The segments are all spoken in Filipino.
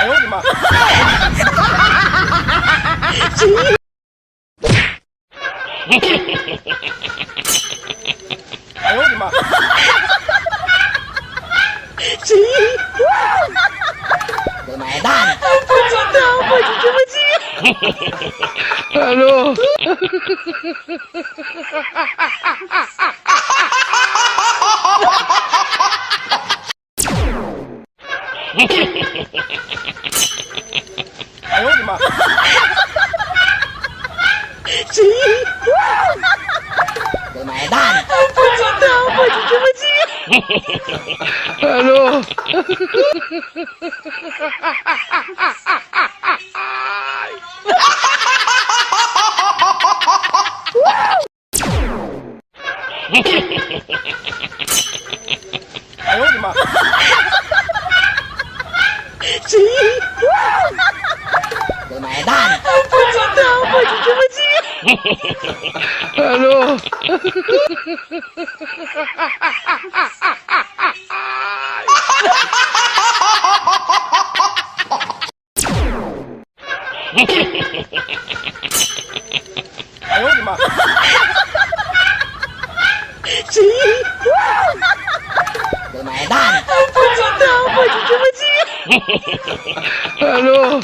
哎呦我的妈！哎呦我的妈！Lumayan. Ano?哎呦我的妈！Lumayan. Ano?哎呦我的妈！Lumayan. Ano?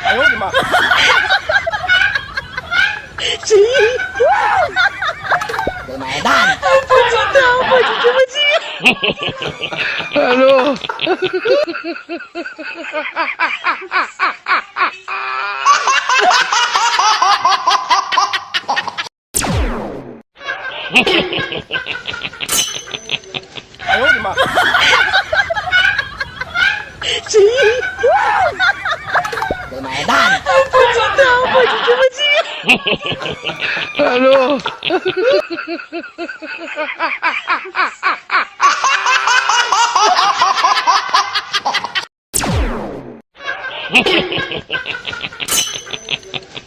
哎呦我的妈！Lumayan. Ano?哎呦我的妈！ Lumayan. Ano?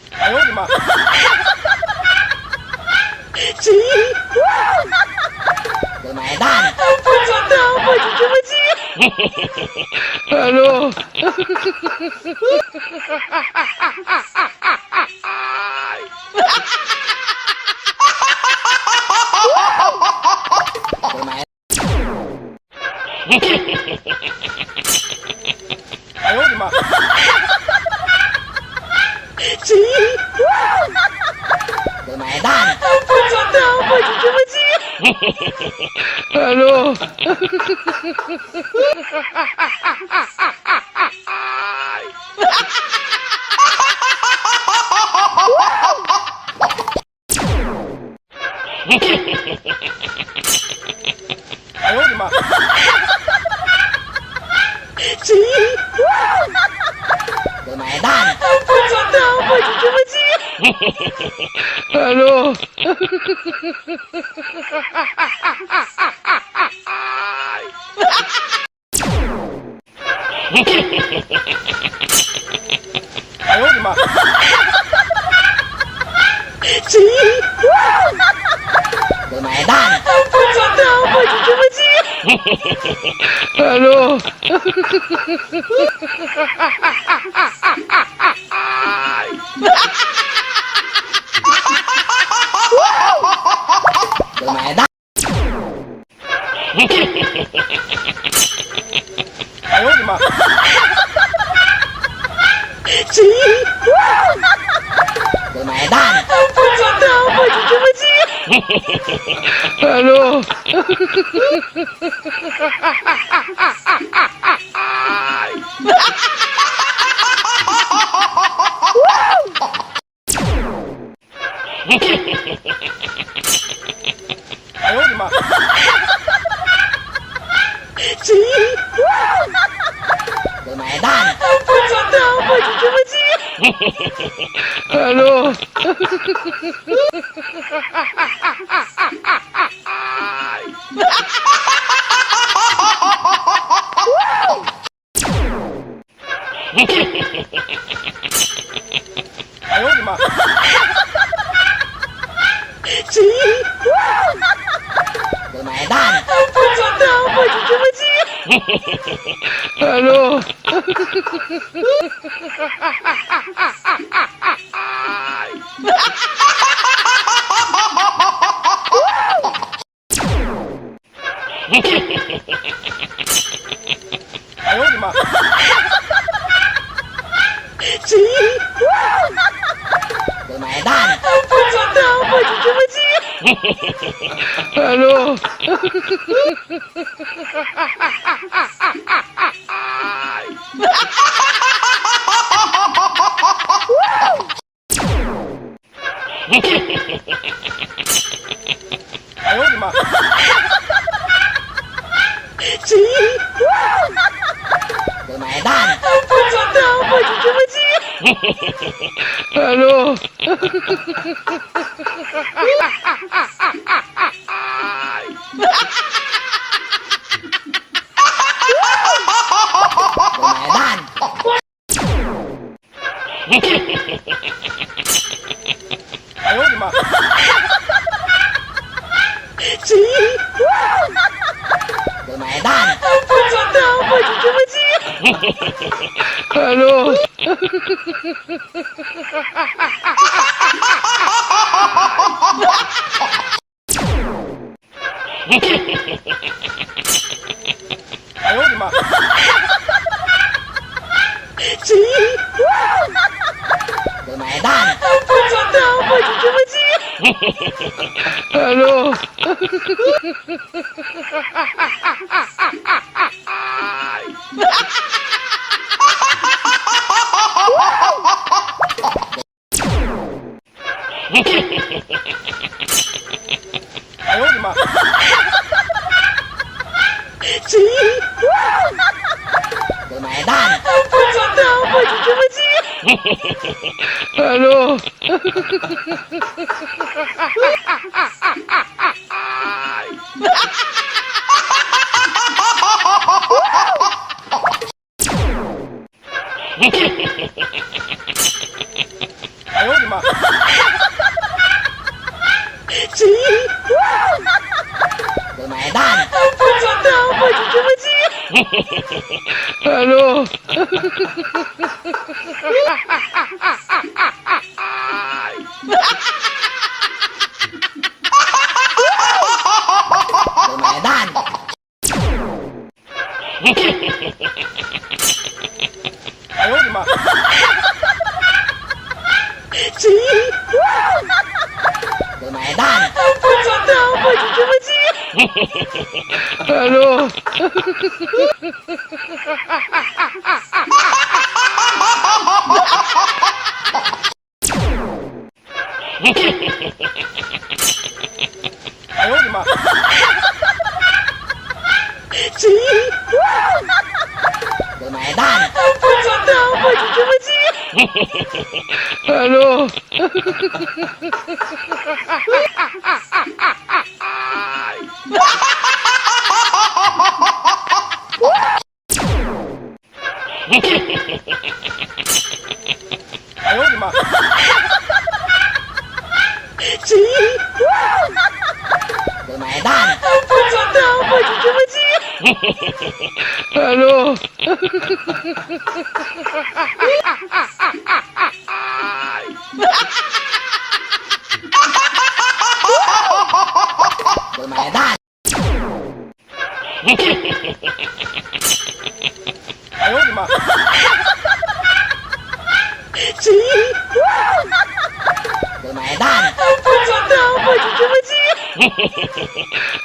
哎呦我的妈！ Lumayan. Ano?哎呦我的妈！ Lumayan. Ano? Lumayan. 哎呦我的妈！ Lumayan. Ano?哎呦我的妈！ Lumayan. Ano?哎呦我的妈！ Lumayan. Ano? Lumayan. 哎呦我的妈！ Lumayan. Ano?哎呦我的妈！ Lumayan. Ano? 哎呦我的妈！ Lumayan. Aduh.哎呦我的妈！ Lumayan. Aduh. Lumayan.哎呦我的妈！ Lumayan. Aduh.哎呦我的妈！ Lumayan. Aduh.哎呦我的妈！ Lumayan. Aduh.哎呦我的妈！ Lumayan. Aduh. Lumayan.哎呦我的妈！ Lumayan. Aduh.哎呦我的妈！ Lumayan. Aduh.哎呦我的妈！ Lumayan. Aduh. Lumayan. 哎呦我的妈！ Lumayan.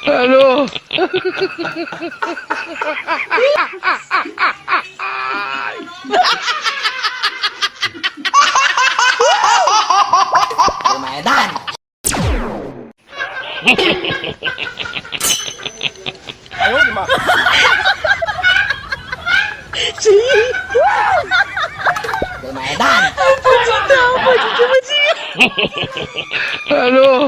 Aduh. Lumayan.哎呦我的妈！ Lumayan. Aduh.